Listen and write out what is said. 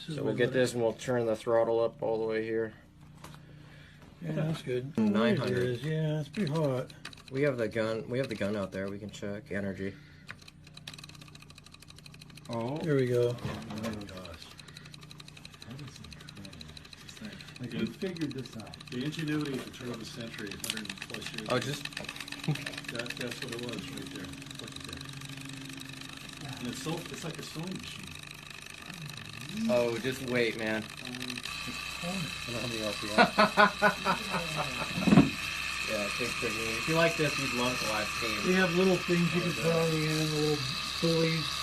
So we'll get this and we'll turn the throttle up all the way here. Yeah, that's good. 900. Yeah, it's pretty hot. We have the gun. We have the gun out there. We can check energy. Oh, there we go. Oh gosh. Like, who figured this out? The ingenuity of the turn of the century, 100 plus years. Oh, just that's what it was right there. Look at that. And it's like a sewing machine. oh, just wait, man. Yeah, it's pretty neat. If you like this, you'd love the live stream. They have little things you can put on the end, little pulleys.